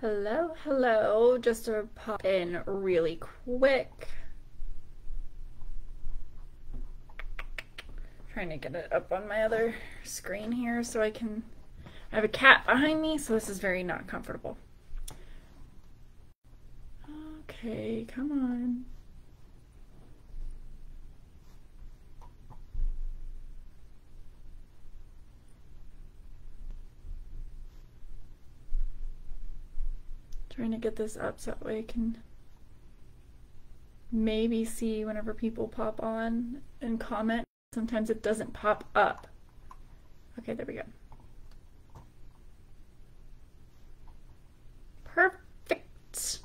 Hello, hello. Just to pop in really quick. Trying to get it up on my other screen here so I have a cat behind me, so this is very not comfortable. Okay, come on. Trying to get this up so that way I can maybe see whenever people pop on and comment. Sometimes it doesn't pop up. Okay, there we go. Perfect.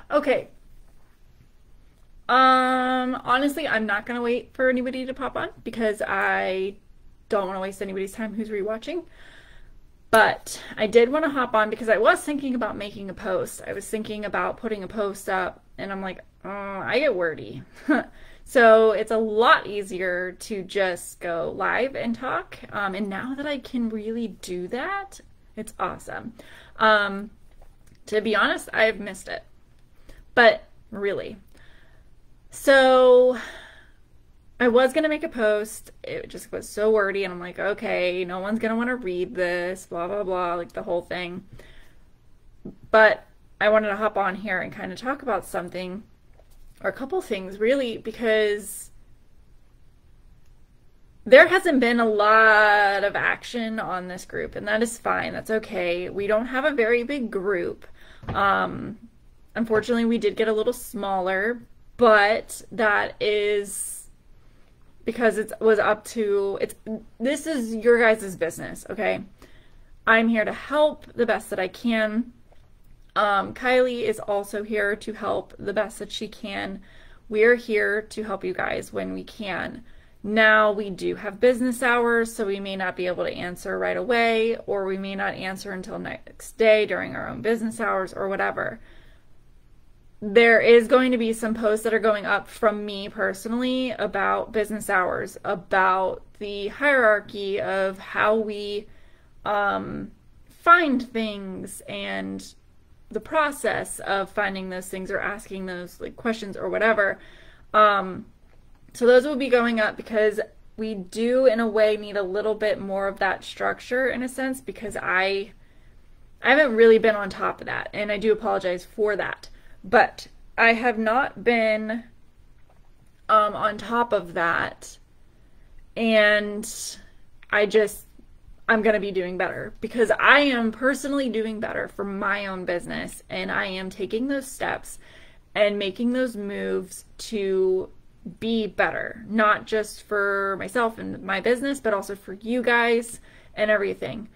Okay. Honestly, I'm not gonna wait for anybody to pop on because I don't want to waste anybody's time who's rewatching. But I did want to hop on because I was thinking about making a post. I was thinking about putting a post up, and I'm like, oh, I get wordy. So it's a lot easier to just go live and talk. And now that I can really do that, it's awesome. To be honest, I've missed it. But really. So I was going to make a post. It just was so wordy, and I'm like, okay, no one's going to want to read this, blah, blah, blah, like the whole thing. But I wanted to hop on here and kind of talk about something, or a couple things, really, because there hasn't been a lot of action on this group, and that is fine. That's okay. We don't have a very big group. Unfortunately, we did get a little smaller, but that is because it was up to, this is your guys' business, okay? I'm here to help the best that I can. Kylie is also here to help the best that she can. We're here to help you guys when we can. Now, we do have business hours, so we may not be able to answer right away, or we may not answer until next day during our own business hours or whatever. There is going to be some posts that are going up from me personally about business hours, about the hierarchy of how we find things and the process of finding those things or asking those like questions or whatever. So those will be going up because we do in a way need a little bit more of that structure in a sense, because I haven't really been on top of that, and I do apologize for that. But I have not been on top of that, and I'm going to be doing better because I am personally doing better for my own business, and I am taking those steps and making those moves to be better, not just for myself and my business, but also for you guys and everything.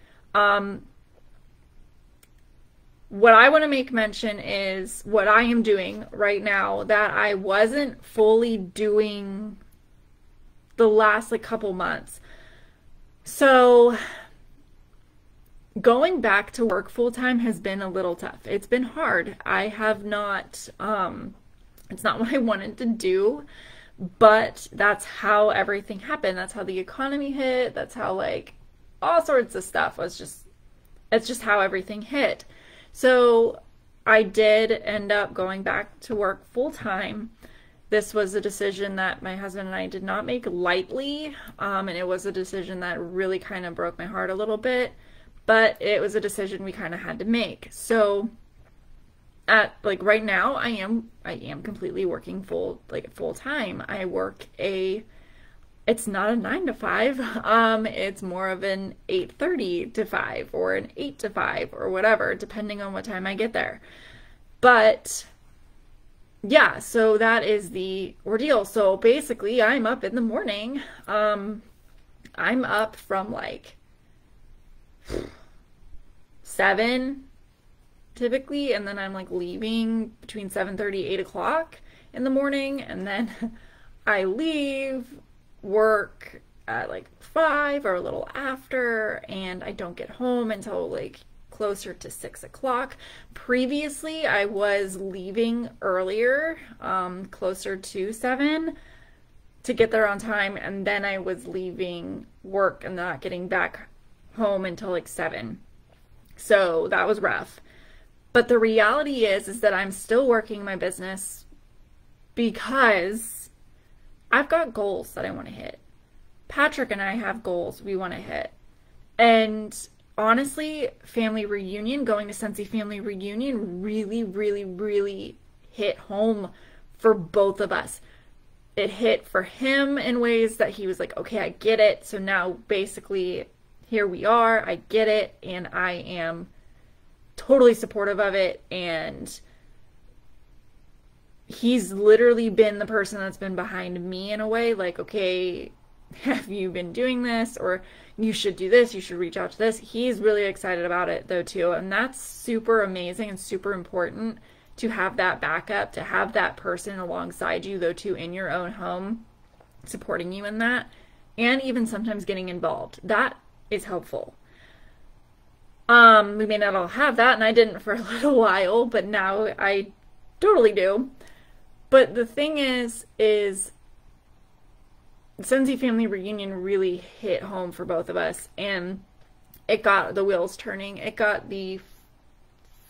What I want to make mention is what I am doing right now that I wasn't fully doing the last couple months. So going back to work full time has been a little tough. It's been hard. I have not, it's not what I wanted to do, but that's how everything happened. That's how the economy hit. That's how all sorts of stuff it's just how everything hit. So I did end up going back to work full time. This was a decision that my husband and I did not make lightly, and it was a decision that really kind of broke my heart a little bit, but it was a decision we kind of had to make. So at right now, I am completely working full time. I work it's not a 9 to 5. It's more of an 8:30 to 5 or an 8 to 5 or whatever, depending on what time I get there. But yeah, so that is the ordeal. So basically, I'm up in the morning. I'm up from 7 typically, and then I'm leaving between 7:30 8 o'clock in the morning, and then I leave work at 5 or a little after, and I don't get home until closer to 6 o'clock. Previously, I was leaving earlier, closer to 7 to get there on time, and then I was leaving work and not getting back home until 7. So that was rough. But the reality is that I'm still working my business because I've got goals that I want to hit. Patrick and I have goals we want to hit. And honestly, family reunion, going to Scentsy family reunion really, really, really hit home for both of us. It hit for him in ways that he was like, okay, I get it. So now basically here we are. I get it. And I am totally supportive of it. And he's literally been the person that's been behind me in a way, like, okay, have you been doing this? Or you should do this. You should reach out to this. He's really excited about it though too. And that's super amazing and super important to have that backup, to have that person alongside you though too in your own home, supporting you in that, and even sometimes getting involved. That is helpful. We may not all have that, and I didn't for a little while, but now I totally do. But the thing is Scentsy family reunion really hit home for both of us, and it got the wheels turning. It got the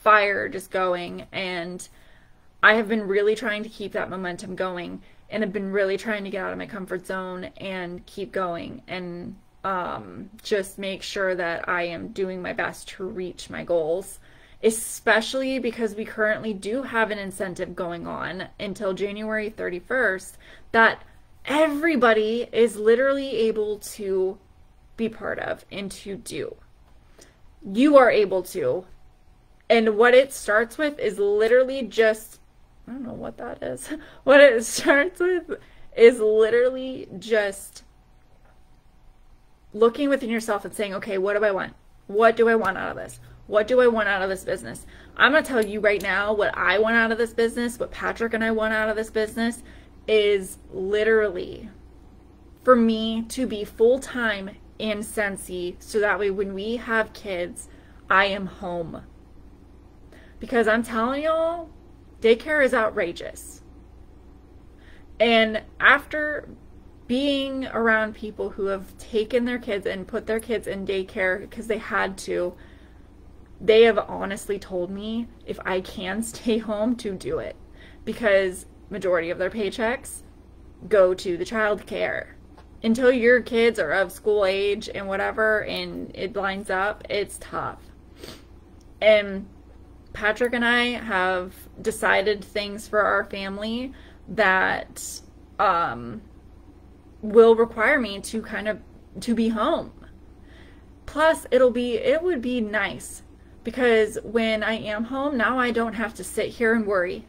fire just going, and I have been really trying to keep that momentum going, and have been really trying to get out of my comfort zone and keep going, and just make sure that I am doing my best to reach my goals, especially because we currently do have an incentive going on until January 31st that everybody is literally able to be part of and to do. You are able to. And what it starts with is literally just, I don't know what that is. What it starts with is literally just looking within yourself and saying, okay, what do I want? What do I want out of this? What do I want out of this business? I'm going to tell you right now what I want out of this business, what Patrick and I want out of this business is literally for me to be full-time in Scentsy, so that way when we have kids, I am home. Because I'm telling y'all, daycare is outrageous. And after being around people who have taken their kids and put their kids in daycare because they had to, they have honestly told me if I can stay home to do it, because majority of their paychecks go to the child care. Until your kids are of school age and whatever and it lines up, it's tough. And Patrick and I have decided things for our family that will require me to be home. Plus it would be nice, because when I am home now, I don't have to sit here and worry.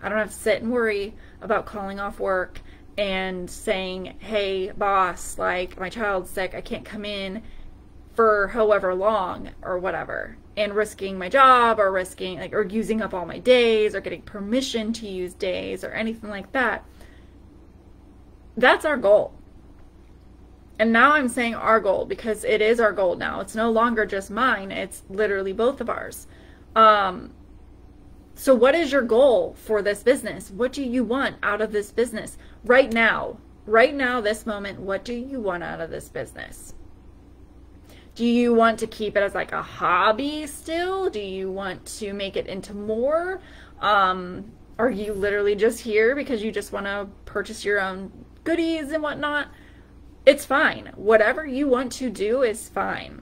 I don't have to sit and worry about calling off work and saying, hey boss, like my child's sick, I can't come in for however long or whatever, and risking my job or risking or using up all my days or getting permission to use days or anything like that. That's our goal. And now I'm saying our goal because it is our goal now. It's no longer just mine. It's literally both of ours. So what is your goal for this business? What do you want out of this business right now? Right now, this moment, what do you want out of this business? Do you want to keep it as like a hobby still? Do you want to make it into more? Are you literally just here because you just want to purchase your own goodies and whatnot? It's fine. Whatever you want to do is fine.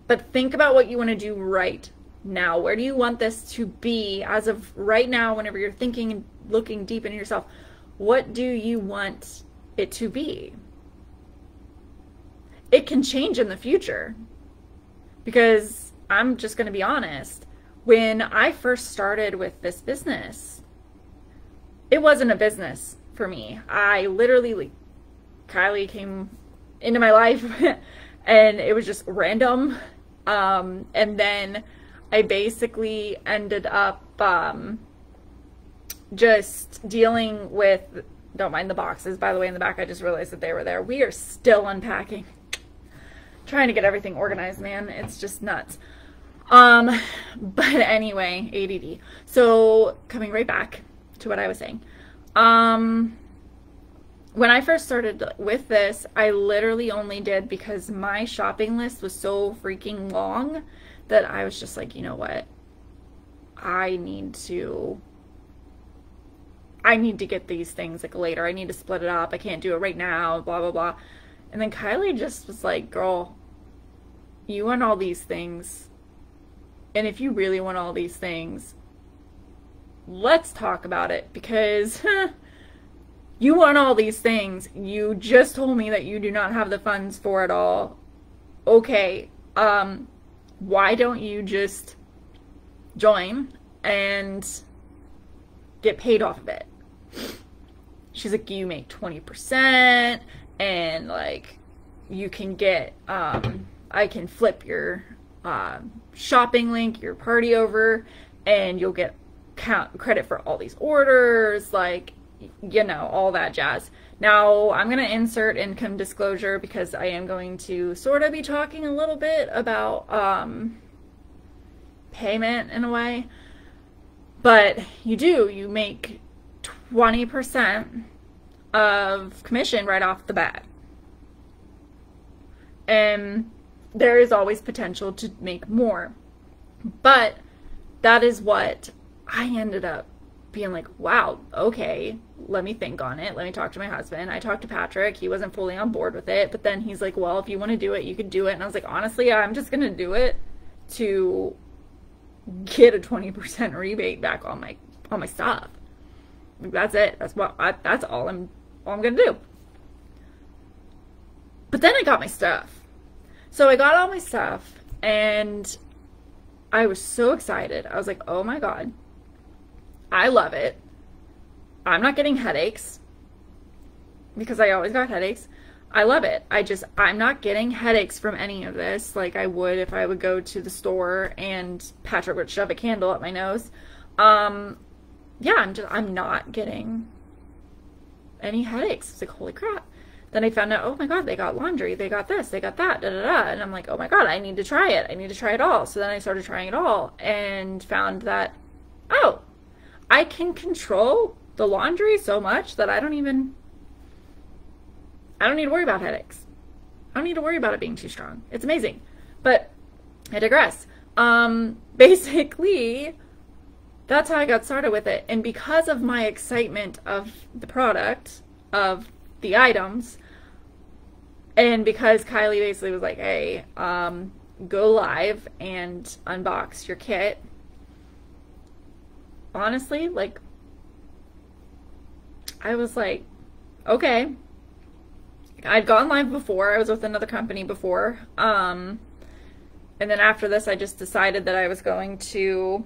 But think about what you want to do right now. Where do you want this to be as of right now? Whenever you're thinking and looking deep into yourself, what do you want it to be? It can change in the future, because I'm just going to be honest. When I first started with this business, it wasn't a business for me. I literally, Kylie came into my life and it was just random. And then I basically ended up just dealing with, don't mind the boxes, by the way, in the back. I just realized that they were there. We are still unpacking. Trying to get everything organized, man. It's just nuts. But anyway, ADD. So coming right back to what I was saying. When I first started with this, I literally only did because my shopping list was so freaking long that I was just like, you know what? I need to get these things like later. I need to split it up. I can't do it right now, blah, blah, blah. And then Kylie just was like, girl, you want all these things. And if you really want all these things, let's talk about it, because you want all these things. You just told me that you do not have the funds for it all. Okay, why don't you just join and get paid off of it? She's like, you make 20%, and like you can get I can flip your shopping link, your party over, and you'll get credit for all these orders, like, you know, all that jazz. Now I'm going to insert income disclosure because I am going to sort of be talking a little bit about payment in a way, but you make 20% of commission right off the bat, and there is always potential to make more. But that is what I ended up being like, wow, okay, let me think on it. Let me talk to my husband. I talked to Patrick. He wasn't fully on board with it, but then he's like, well, if you want to do it, you could do it. And I was like, honestly, I'm just going to do it to get a 20% rebate back on my stuff. That's it. That's all I'm going to do. But then I got my stuff. So I got all my stuff, and I was so excited. I was like, oh my God, I love it. I'm not getting headaches, because I always got headaches. I love it. I'm not getting headaches from any of this like I would if I would go to the store and Patrick would shove a candle up my nose. Yeah, I'm not getting any headaches. It's like, holy crap. Then I found out, oh my God, they got laundry, they got this, they got that, da da da. And I'm like, oh my God, I need to try it. I need to try it all. So then I started trying it all and found that, oh, I can control the laundry so much that I don't need to worry about headaches. I don't need to worry about it being too strong. It's amazing. But I digress. Basically, that's how I got started with it. And because of my excitement of the product, of the items, and because Kylie basically was like, hey, go live and unbox your kit, honestly, like, I was like, okay. I'd gone live before. I was with another company before. And then after this, I just decided that I was going to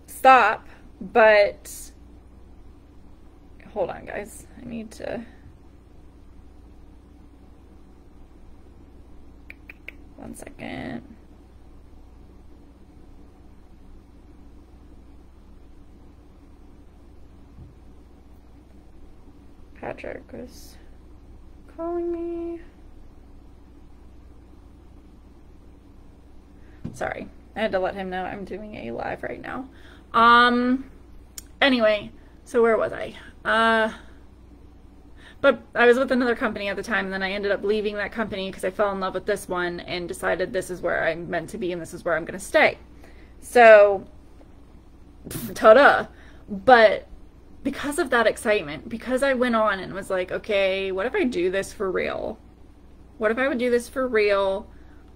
stop. But hold on, guys. I need to... One second. Patrick was calling me. Sorry, I had to let him know I'm doing a live right now. Anyway, so where was I? But I was with another company at the time, and then I ended up leaving that company because I fell in love with this one and decided this is where I'm meant to be and this is where I'm going to stay. So, ta-da. But because of that excitement, because I went on and was like, okay, what if I do this for real? What if I would do this for real?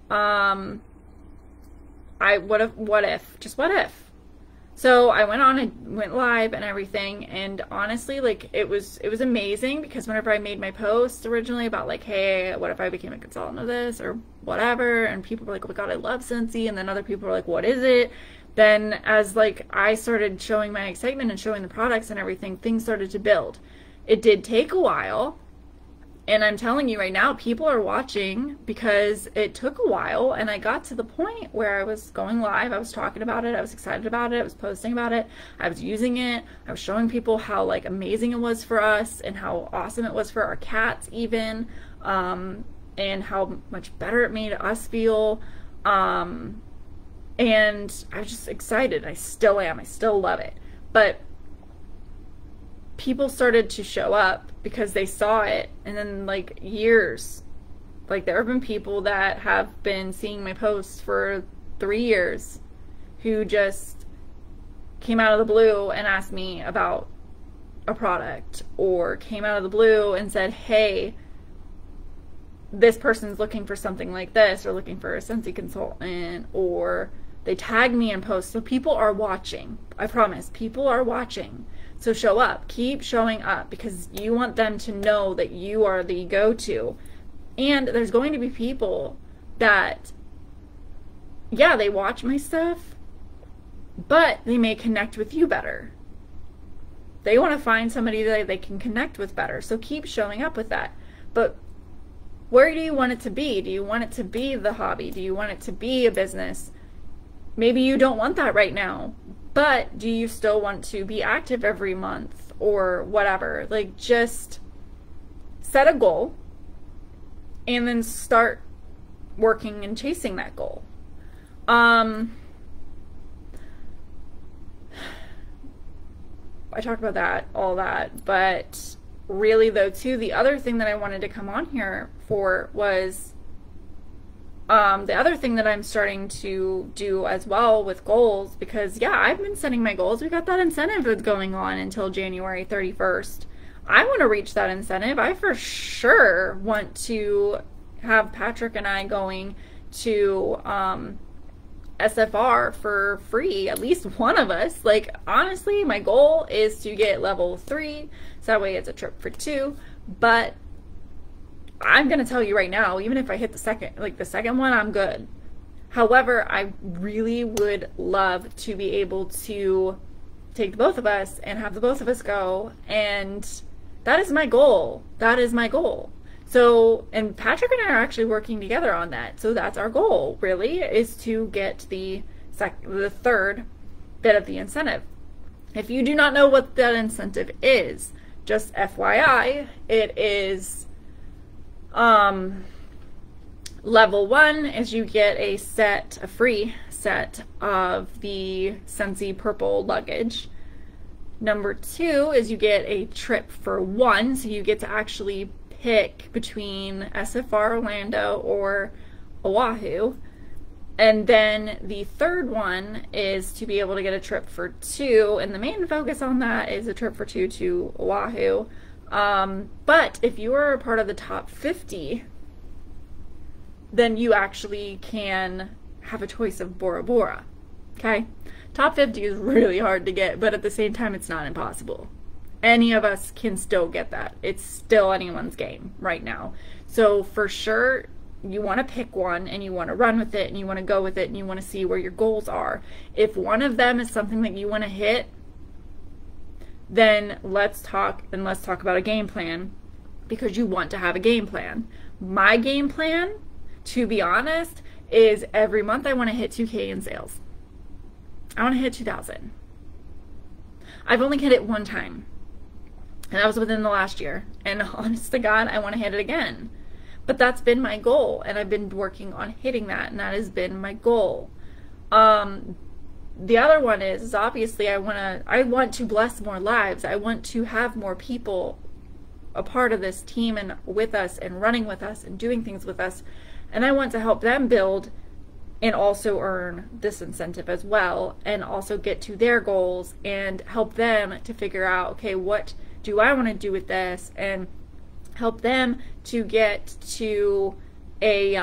What if? So I went on and went live and everything, and honestly, like, it was amazing, because whenever I made my posts originally about like, hey, what if I became a consultant of this or whatever, and people were like, oh my God, I love Scentsy, and then other people were like, what is it? Then as like I started showing my excitement and showing the products and everything, things started to build. It did take a while. And I'm telling you right now, people are watching because it took a while, and I got to the point where I was going live, I was talking about it, I was excited about it, I was posting about it, I was using it, I was showing people how like amazing it was for us and how awesome it was for our cats even, and how much better it made us feel, and I was just excited. I still am. I still love it. But people started to show up because they saw it, and then like years, like there have been people that have been seeing my posts for 3 years who just came out of the blue and asked me about a product, or came out of the blue and said, hey, this person's looking for something like this, or looking for a Scentsy consultant, or they tag me in posts. So people are watching. I promise, people are watching. So show up, keep showing up, because you want them to know that you are the go-to. And there's going to be people that, yeah, they watch my stuff, but they may connect with you better. They want to find somebody that they can connect with better. So keep showing up with that. But where do you want it to be? Do you want it to be the hobby? Do you want it to be a business? Maybe you don't want that right now, but do you still want to be active every month or whatever? Like, just set a goal and then start working and chasing that goal. I talked about that, all that, but really though too, the other thing that I wanted to come on here for was the other thing that I'm starting to do as well with goals, because yeah, I've been setting my goals. We got that incentive that's going on until January 31st. I want to reach that incentive. I for sure want to have Patrick and I going to SFR for free, at least one of us. Like, honestly, my goal is to get level 3, so that way it's a trip for 2. But I'm gonna tell you right now, even if I hit the second one, I'm good. However, I really would love to be able to take the both of us and have the both of us go, and that is my goal. That is my goal. So, and Patrick and I are actually working together on that. So that's our goal, really, is to get the third bit of the incentive. If you do not know what that incentive is, just FYI, it is level 1 is you get a free set of the Scentsy purple luggage. Number 2 is you get a trip for 1, so you get to actually pick between SFR Orlando or Oahu. And then the third one is to be able to get a trip for 2, and the main focus on that is a trip for 2 to Oahu. But if you are a part of the top 50, then you actually can have a choice of Bora Bora. Okay? Top 50 is really hard to get, but at the same time, it's not impossible. Any of us can still get that. It's still anyone's game right now. So for sure, you want to pick one and you want to run with it and you want to go with it and you want to see where your goals are. If one of them is something that you want to hit, then let's talk about a game plan, because you want to have a game plan. My game plan, to be honest, is every month I want to hit 2K in sales. I want to hit 2,000. I've only hit it one time. And that was within the last year. And honest to God, I want to hit it again. But that's been my goal. And I've been working on hitting that. And that has been my goal. The other one is obviously I want to bless more lives. I want to have more people a part of this team and with us and running with us and doing things with us. And I want to help them build and also earn this incentive as well. And also get to their goals and help them to figure out, okay, what do I want to do with this, and help them to get to a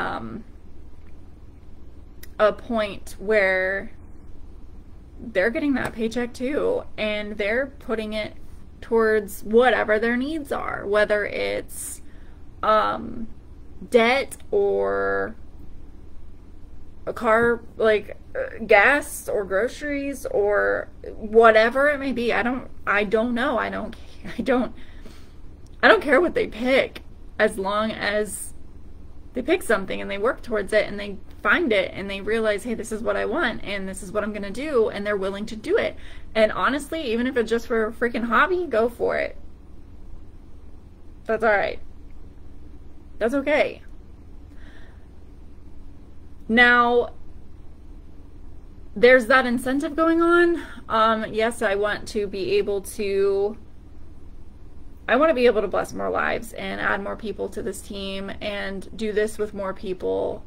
point where they're getting that paycheck too, and they're putting it towards whatever their needs are, whether it's debt or a car, like gas or groceries or whatever it may be. I don't know. I don't care what they pick, as long as they pick something and they work towards it and they find it and they realize, hey, this is what I want and this is what I'm gonna do, and they're willing to do it. And honestly, even if it's just for a freaking hobby, go for it. That's all right. That's okay. Now, there's that incentive going on. Yes, I want to be able to bless more lives and add more people to this team and do this with more people.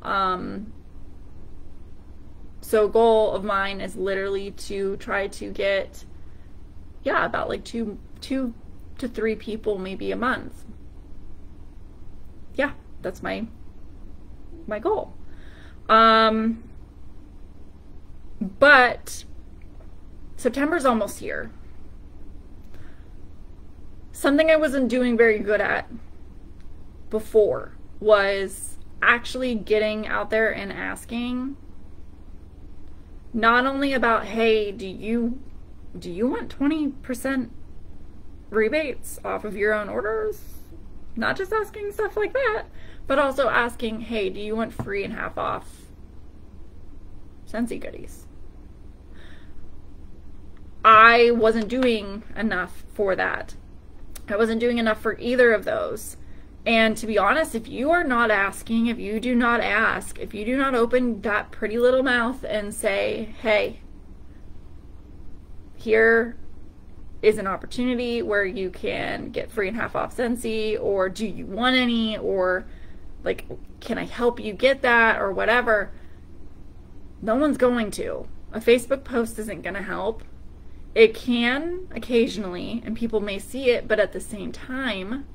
So goal of mine is literally to try to get, yeah, about like two to three people maybe a month. Yeah, that's my goal. But September's almost here. Something I wasn't doing very good at before was actually getting out there and asking, not only about, hey, do you want 20% rebates off of your own orders? Not just asking stuff like that, but also asking, hey, do you want free and half off Scentsy goodies? I wasn't doing enough for that. I wasn't doing enough for either of those. And to be honest, if you are not asking, if you do not ask, if you do not open that pretty little mouth and say, hey, here is an opportunity where you can get free and half off Scentsy, or do you want any, or like, can I help you get that, or whatever, no one's going to. A Facebook post isn't going to help. It can occasionally, and people may see it, but at the same time,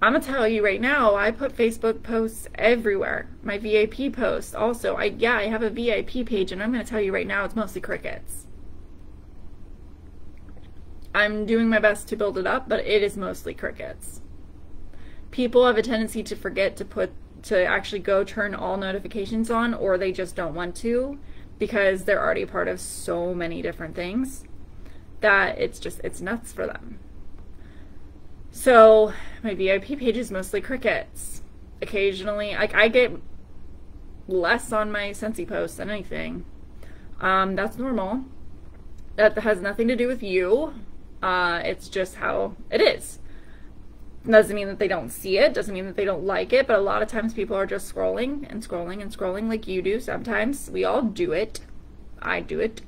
I'm going to tell you right now, I put Facebook posts everywhere. My VIP posts also. I have a VIP page, and I'm going to tell you right now, it's mostly crickets. I'm doing my best to build it up, but it is mostly crickets. People have a tendency to forget to actually go turn all notifications on, or they just don't want to, because they're already part of so many different things that it's nuts for them. So my VIP page is mostly crickets. Occasionally, I get less on my Scentsy posts than anything. That's normal. That has nothing to do with you. It's just how it is. Doesn't mean that they don't see it, doesn't mean that they don't like it, but a lot of times people are just scrolling and scrolling and scrolling like you do sometimes. We all do it. I do it.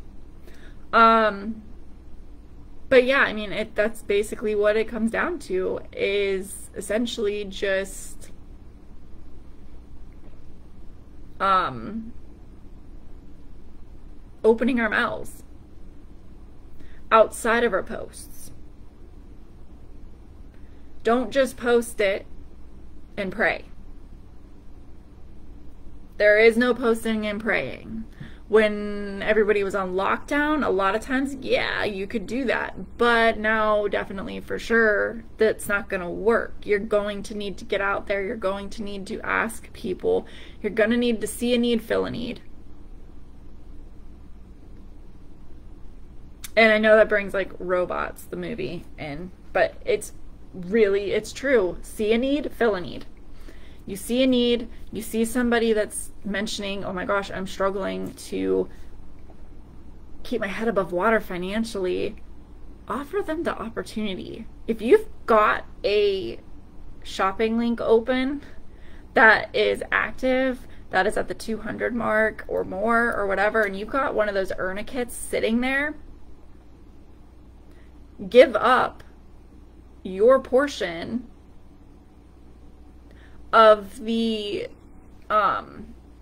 But yeah, I mean, that's basically what it comes down to, is essentially just opening our mouths outside of our posts. Don't just post it and pray. There is no posting and praying. When everybody was on lockdown, a lot of times, yeah, you could do that. But now, definitely for sure, that's not going to work. You're going to need to get out there. You're going to need to ask people. You're going to need to see a need, fill a need. And I know that brings like Robots, the movie, in, but it's true. See a need, fill a need. You see a need, you see somebody that's mentioning, oh my gosh, I'm struggling to keep my head above water financially, offer them the opportunity. If you've got a shopping link open that is active, that is at the 200 mark or more or whatever, and you've got one of those Earn a kits sitting there, give up your portion of the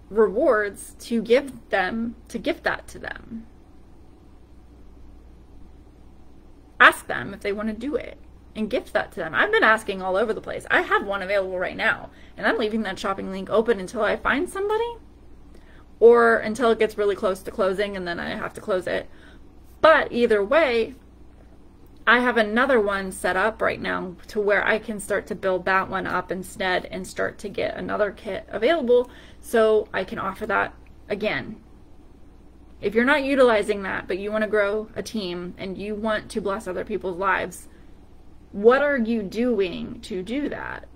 rewards to gift that to them. Ask them if they want to do it and gift that to them. I've been asking all over the place. I have one available right now, and I'm leaving that shopping link open until I find somebody, or until it gets really close to closing and then I have to close it. But either way, I have another one set up right now to where I can start to build that one up instead and start to get another kit available so I can offer that again. If you're not utilizing that, but you want to grow a team and you want to bless other people's lives, what are you doing to do that?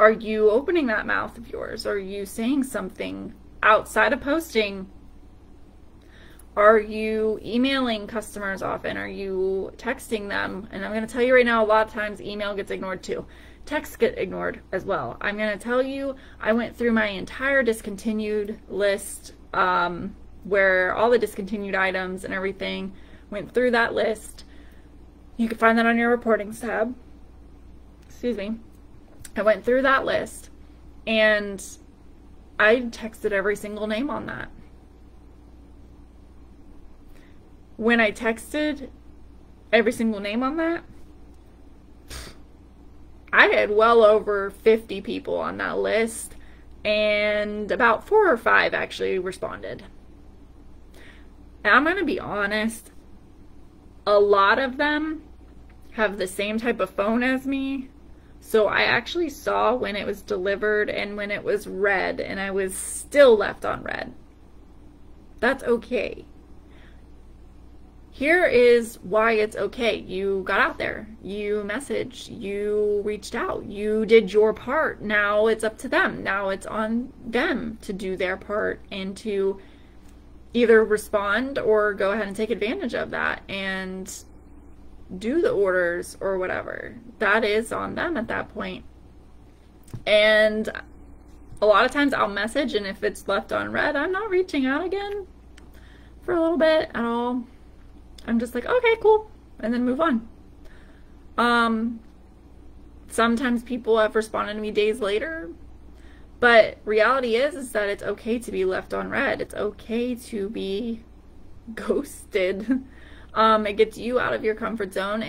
Are you opening that mouth of yours? Are you saying something outside of posting? Are you emailing customers often? Are you texting them? And I'm going to tell you right now, a lot of times email gets ignored too. Texts get ignored as well. I'm going to tell you, I went through my entire discontinued list, where all the discontinued items and everything, went through that list. You can find that on your reportings tab. Excuse me. I went through that list, and I texted every single name on that. When I texted every single name on that, I had well over 50 people on that list, and about 4 or 5 actually responded. And I'm going to be honest, a lot of them have the same type of phone as me, so I actually saw when it was delivered and when it was read, and I was still left on read. That's okay. Here is why it's okay. You got out there, you messaged, you reached out, you did your part. Now it's up to them. Now it's on them to do their part and to either respond or go ahead and take advantage of that and do the orders or whatever. That is on them at that point. And a lot of times I'll message, and if it's left on read, I'm not reaching out again for a little bit at all. I'm just like, okay, cool, and then move on. Sometimes people have responded to me days later, but reality is that it's okay to be left on read. It's okay to be ghosted. It gets you out of your comfort zone.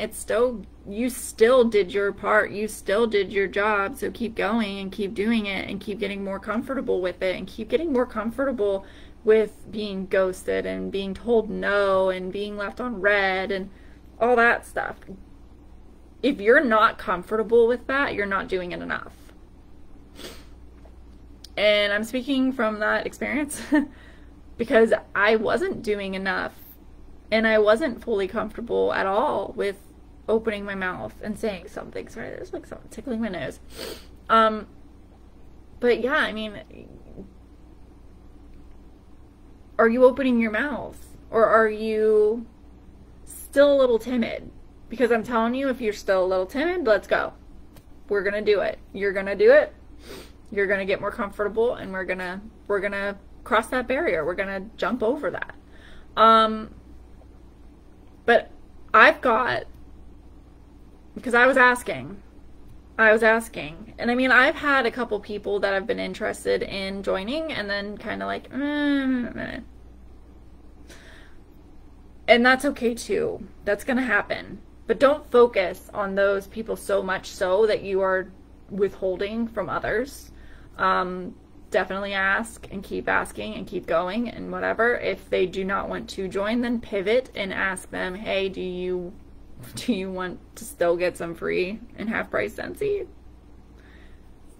You still did your part. You still did your job. So keep going and keep doing it and keep getting more comfortable with it and keep getting more comfortable with being ghosted and being told no and being left on read and all that stuff. If you're not comfortable with that, you're not doing it enough. And I'm speaking from that experience because I wasn't doing enough, and I wasn't fully comfortable at all with opening my mouth and saying something. Sorry, there's like something tickling my nose. But yeah, I mean, are you opening your mouth, or are you still a little timid? Because I'm telling you, if you're still a little timid, let's go. We're gonna do it. You're gonna do it. You're gonna get more comfortable, and we're gonna cross that barrier. We're gonna jump over that. But I've got, because I was asking, and I mean, I've had a couple people that have been interested in joining and then kind of like, and that's okay too. That's going to happen. But don't focus on those people so much so that you are withholding from others. Definitely ask and keep asking and keep going and whatever. If they do not want to join, then pivot and ask them, hey, do you want to still get some free and half price Scentsy?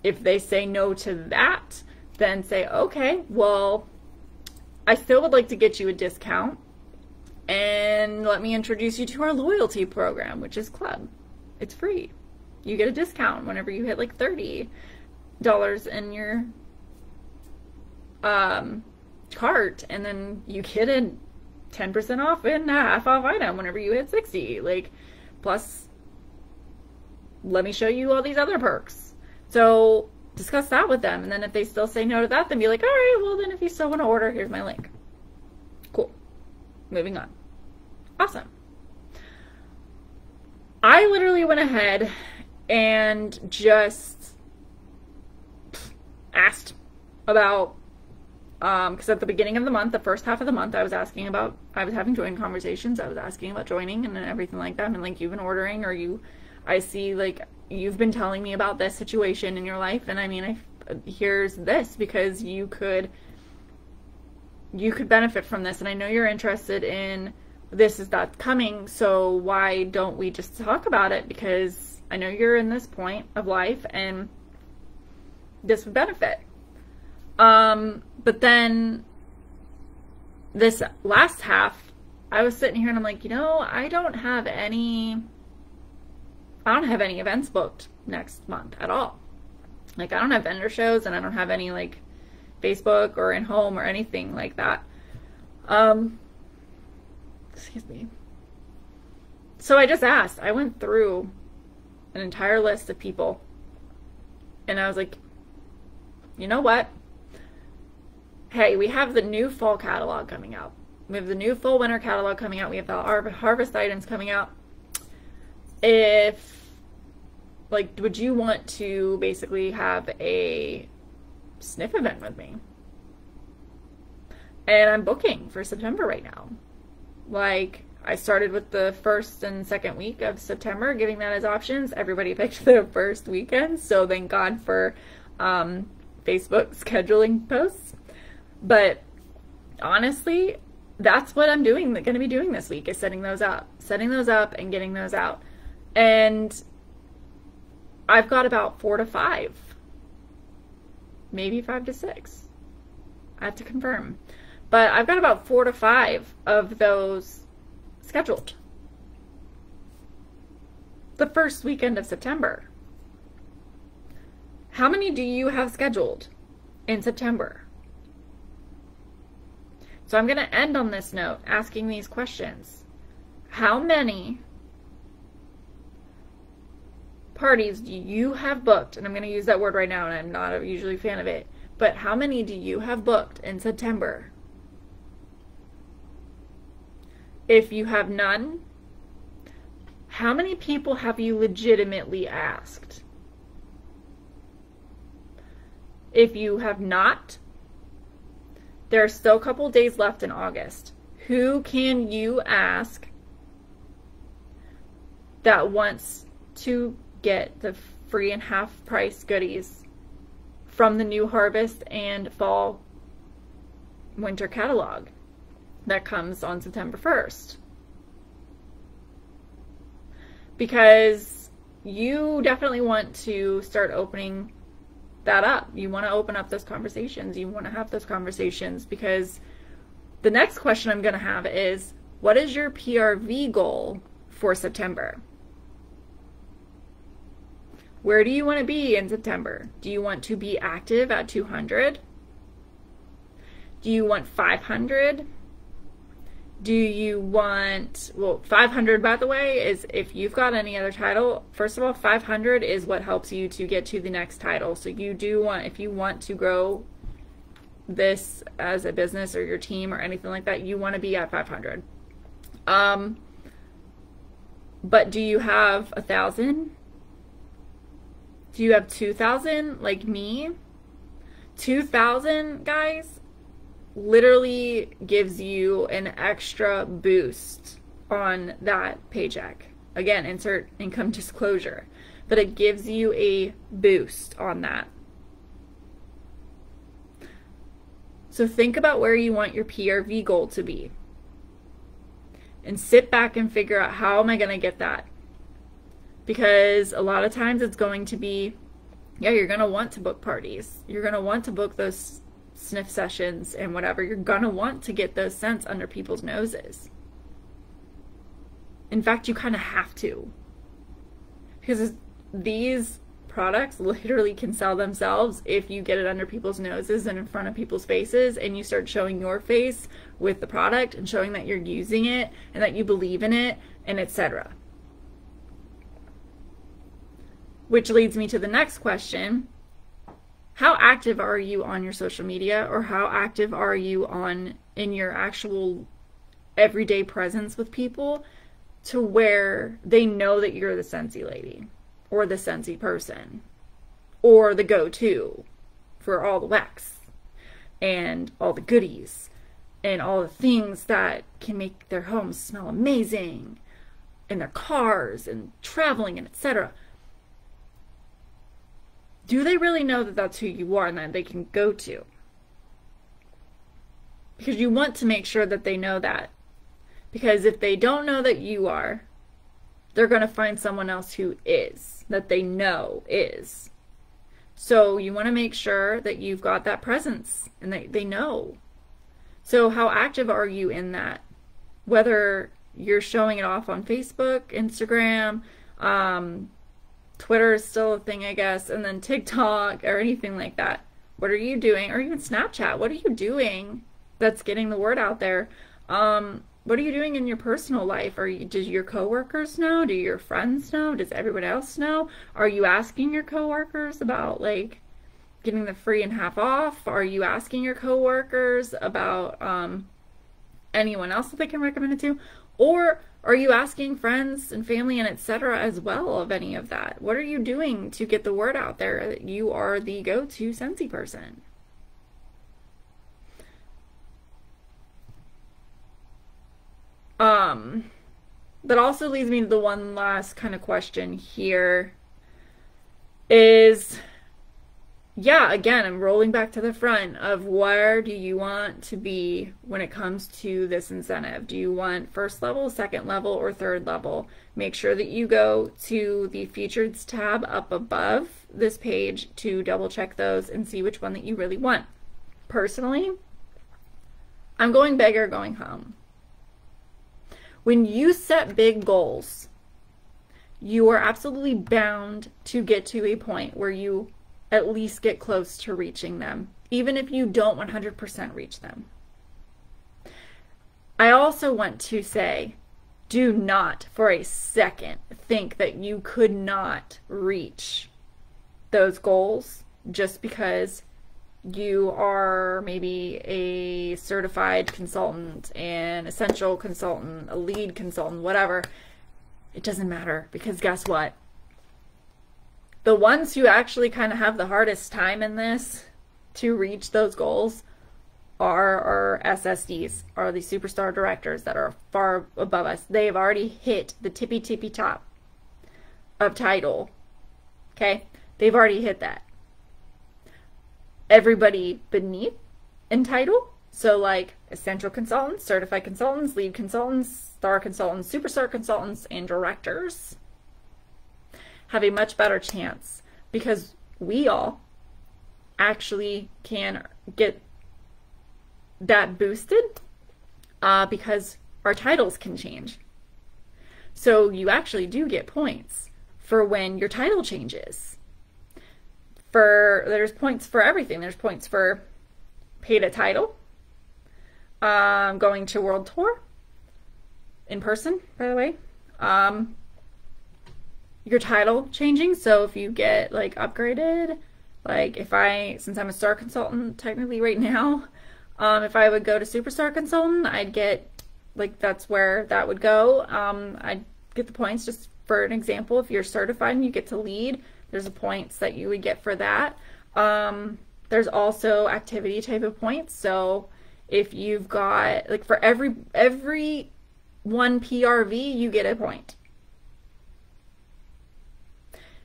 If they say no to that, then say, okay, well, I still would like to get you a discount, and let me introduce you to our loyalty program, which is Club. It's free. You get a discount whenever you hit like $30 in your cart, and then you get a 10% off and a half off item whenever you hit 60. Like, plus, let me show you all these other perks. So discuss that with them, and then if they still say no to that, then be like, all right, well then if you still want to order, here's my link. Cool. Moving on. Awesome. I literally went ahead and just asked about, because at the beginning of the month, the first half of the month, I was having joining conversations. I was asking about joining and everything like that. And like, you've been ordering, or I see like you've been telling me about this situation in your life. And I mean, here's this, because you could benefit from this. And I know you're interested in this, is that coming. So why don't we just talk about it? Because I know you're in this point of life and this would benefit. But then this last half, I was sitting here and I'm like, I don't have any events booked next month at all. Like, I don't have vendor shows, and I don't have any like Facebook or in home or anything like that. Excuse me. So I just asked. I went through an entire list of people, and I was like, you know what? Hey, we have the new fall catalog coming out. We have the new fall winter catalog coming out. We have the harvest items coming out. Would you want to basically have a sniff event with me. And I'm booking for September right now. Like, I started with the first and second week of September, giving that as options. Everybody picked the first weekend, so thank God for Facebook scheduling posts. But honestly, that's what I'm going to be doing this week, is setting those up and getting those out. And I've got about 4 to 5, maybe 5 to 6. I have to confirm. But I've got about 4 to 5 of those scheduled. The first weekend of September. How many do you have scheduled in September? So I'm going to end on this note asking these questions. How many parties do you have booked? And I'm going to use that word right now, and I'm not usually a fan of it. But how many do you have booked in September? If you have none, how many people have you legitimately asked? If you have not, there are still a couple days left in August. Who can you ask that wants to get the free and half price goodies from the new harvest and fall winter catalog that comes on September 1st? Because you definitely want to start opening that up. You want to open up those conversations. You want to have those conversations, because the next question I'm going to have is, what is your PRV goal for September? Where do you want to be in September? Do you want to be active at 200? Do you want 500? Do you want, well, 500, by the way, is if you've got any other title. First of all, 500 is what helps you to get to the next title. So you do want, if you want to grow this as a business or your team or anything like that, you want to be at 500. But do you have 1,000? Do you have 2,000 like me? 2,000, guys, literally gives you an extra boost on that paycheck. Again, insert income disclosure, but it gives you a boost on that. So think about where you want your PRV goal to be, and sit back and figure out, how am I going to get that? Because a lot of times it's going to be, yeah, you're going to want to book parties. You're going to want to book those sniff sessions and whatever. You're going to want to get those scents under people's noses. In fact, you kind of have to. Because these products literally can sell themselves if you get it under people's noses and in front of people's faces, and you start showing your face with the product and showing that you're using it and that you believe in it, and etc. Which leads me to the next question. How active are you on your social media, or how active are you in your actual everyday presence with people, to where they know that you're the Scentsy lady or the Scentsy person or the go-to for all the wax and all the goodies and all the things that can make their homes smell amazing, and their cars and traveling and etc. Do they really know that that's who you are and that they can go to? Because you want to make sure that they know that. Because if they don't know that you are, they're going to find someone else who is, that they know is. So you want to make sure that you've got that presence and that they know. So how active are you in that? Whether you're showing it off on Facebook, Instagram, Twitter is still a thing, I guess, and then TikTok or anything like that. What are you doing? Or even Snapchat. What are you doing that's getting the word out there? What are you doing in your personal life? Does your coworkers know? Do your friends know? Does everyone else know? Are you asking your coworkers about, like, getting the free and half off? Are you asking your coworkers about anyone else that they can recommend it to? Or are you asking friends and family and etc. as well of any of that? What are you doing to get the word out there that you are the go-to Scentsy person? That also leads me to the one last kind of question here is, yeah, again, I'm rolling back to the front of where do you want to be when it comes to this incentive? Do you want first level, second level, or third level? Make sure that you go to the Features tab up above this page to double check those and see which one that you really want. Personally, I'm going big or going home. When you set big goals, you are absolutely bound to get to a point where you at least get close to reaching them, even if you don't 100% reach them. I also want to say, do not for a second think that you could not reach those goals just because you are maybe a certified consultant, an essential consultant, a lead consultant, whatever. It doesn't matter, because guess what? The ones who actually kind of have the hardest time in this to reach those goals are our SSDs, are the superstar directors that are far above us. They've already hit the tippy top of title. Okay? They've already hit that. Everybody beneath in title, so like essential consultants, certified consultants, lead consultants, star consultants, superstar consultants, and directors, have a much better chance because we all actually can get that boosted because our titles can change. So you actually do get points for when your title changes. There's points for everything. There's points for paid a title, going to World Tour, in person, by the way, your title changing. So if you get like upgraded, like since I'm a star consultant technically right now, if I would go to superstar consultant, I'd get, like, that's where that would go. I'd get the points. Just for an example, if you're certified and you get to lead, there's the points that you would get for that. There's also activity type of points. So if you've got, like, for every one PRV, you get a point.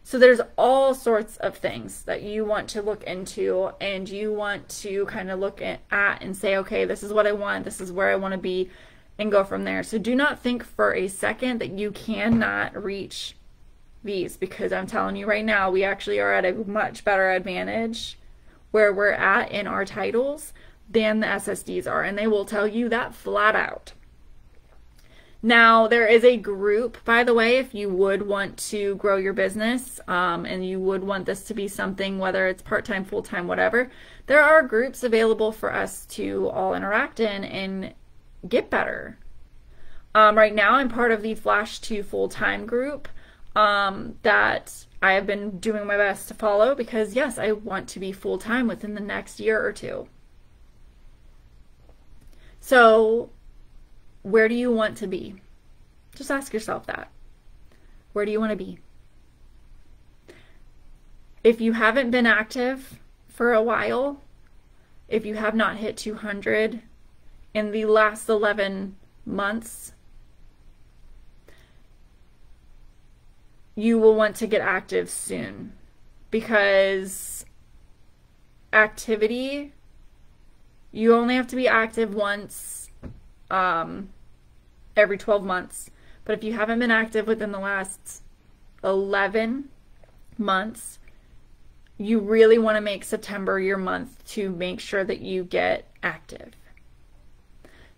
So there's all sorts of things that you want to look into, and you want to kind of look at and say, okay, this is what I want, this is where I want to be, and go from there. So do not think for a second that you cannot reach these, because I'm telling you right now, we actually are at a much better advantage where we're at in our titles than the SSDs are, and they will tell you that flat out. Now, there is a group, by the way, if you would want to grow your business and you would want this to be something, whether it's part-time, full-time, whatever, there are groups available for us to all interact in and get better. Right now, I'm part of the Flash to Full-Time group that I have been doing my best to follow because, yes, I want to be full-time within the next year or two. So, where do you want to be? Just ask yourself that. Where do you want to be? If you haven't been active for a while, if you have not hit 200 in the last 11 months, you will want to get active soon, because activity, you only have to be active once every 12 months. But if you haven't been active within the last 11 months, you really want to make September your month to make sure that you get active.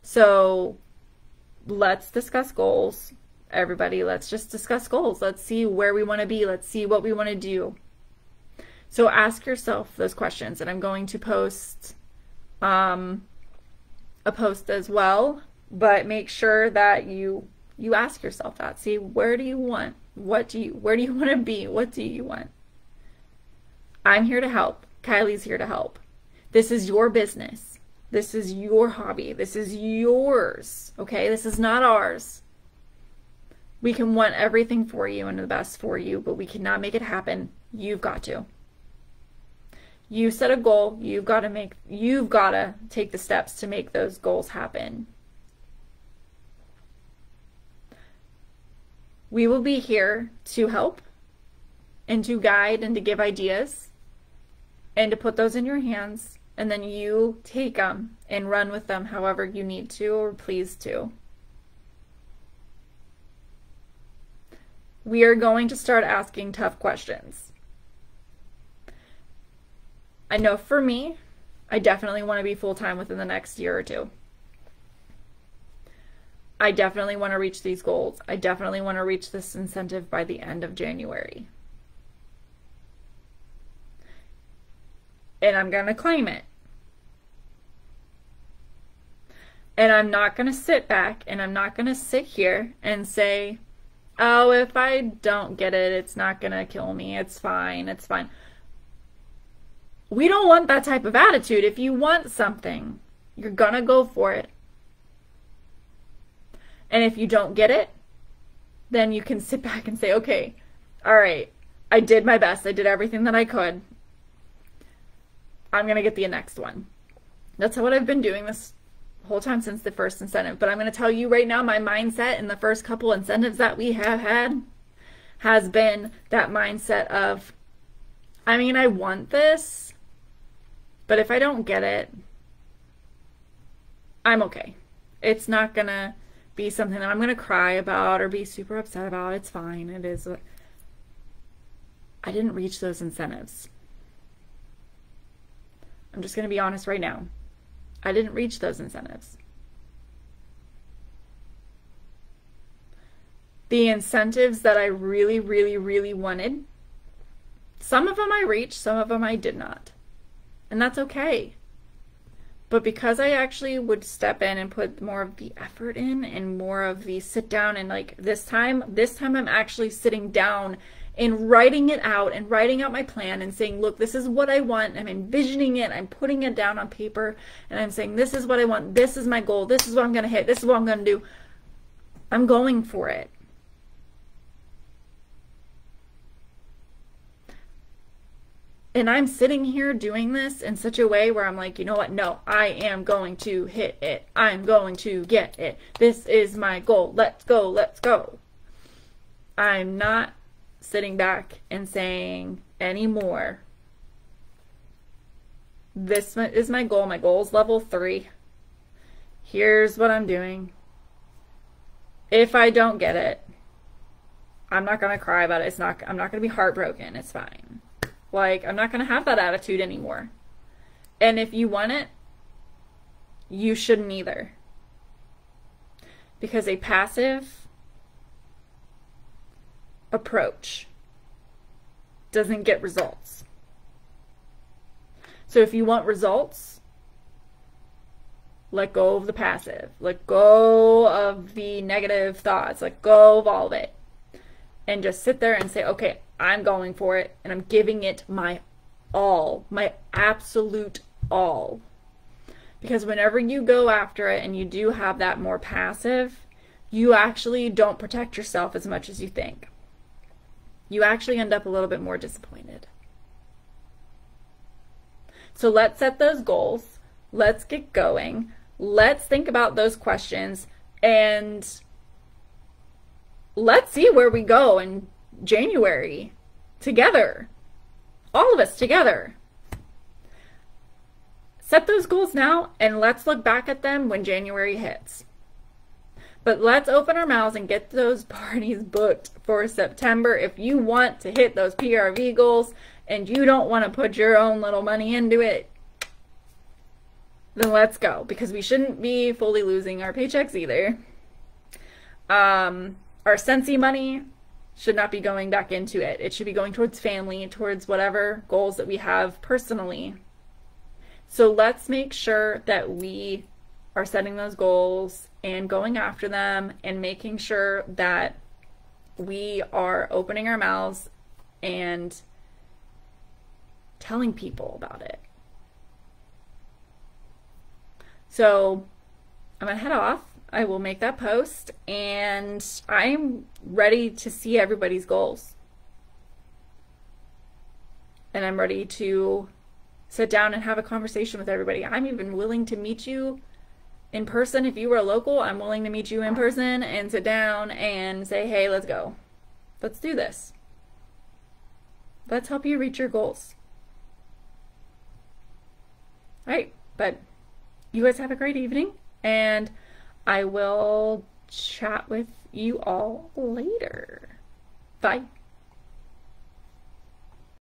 So let's discuss goals. Everybody, let's just discuss goals. Let's see where we want to be. Let's see what we want to do. So ask yourself those questions, and I'm going to post a post as well, but make sure that you ask yourself that. See, where do you want? Where do you want to be? What do you want? I'm here to help. Kylie's here to help. This is your business. This is your hobby. This is yours. Okay? This is not ours. We can want everything for you and the best for you, but we cannot make it happen. You've got to. You set a goal, you've got to take the steps to make those goals happen. We will be here to help and to guide and to give ideas and to put those in your hands, and then you take them and run with them however you need to or please to. We are going to start asking tough questions. I know for me, I definitely want to be full-time within the next year or two. I definitely want to reach these goals. I definitely want to reach this incentive by the end of January. And I'm going to claim it. And I'm not going to sit back and I'm not going to sit here and say, oh, if I don't get it, it's not going to kill me. It's fine. It's fine. We don't want that type of attitude. If you want something, you're going to go for it. And if you don't get it, then you can sit back and say, okay, all right, I did my best. I did everything that I could. I'm going to get the next one. That's what I've been doing this whole time since the first incentive. But I'm going to tell you right now, my mindset in the first couple incentives that we have had has been that mindset of, I mean, I want this, but if I don't get it, I'm okay. It's not going to be something that I'm going to cry about or be super upset about. It's fine. It is. I didn't reach those incentives. I'm just going to be honest right now. I didn't reach those incentives. The incentives that I really, really, really wanted, some of them I reached, some of them I did not. And that's okay. But because I actually would step in and put more of the effort in and more of the sit down and like this time I'm actually sitting down and writing it out and writing out my plan and saying, look, this is what I want. I'm envisioning it. I'm putting it down on paper and I'm saying, this is what I want. This is my goal. This is what I'm going to hit. This is what I'm going to do. I'm going for it. And I'm sitting here doing this in such a way where I'm like, you know what? No, I am going to hit it. I'm going to get it. This is my goal. Let's go. Let's go. I'm not sitting back and saying anymore, this is my goal. My goal is level 3. Here's what I'm doing. If I don't get it, I'm not going to cry about it. I'm not going to be heartbroken. It's fine. Like, I'm not going to have that attitude anymore. And if you want it, you shouldn't either. Because a passive approach doesn't get results. So if you want results, let go of the passive. Let go of the negative thoughts. Let go of all of it. And just sit there and say, okay, I'm going for it, and I'm giving it my all, my absolute all. Because whenever you go after it and you do have that more passive, you actually don't protect yourself as much as you think. You actually end up a little bit more disappointed. So let's set those goals. Let's get going. Let's think about those questions, and let's see where we go in January together. All of us together. Set those goals now, and let's look back at them when January hits. But let's open our mouths and get those parties booked for September. If you want to hit those PRV goals and you don't want to put your own little money into it, then let's go. Because we shouldn't be fully losing our paychecks either. Our Scentsy money should not be going back into it. It should be going towards family, towards whatever goals that we have personally. So let's make sure that we are setting those goals and going after them and making sure that we are opening our mouths and telling people about it. So I'm going to head off. I will make that post, and I'm ready to see everybody's goals. And I'm ready to sit down and have a conversation with everybody. I'm even willing to meet you in person. If you were local, I'm willing to meet you in person and sit down and say, hey, let's go. Let's do this. Let's help you reach your goals. All right, but you guys have a great evening, and I will chat with you all later. Bye.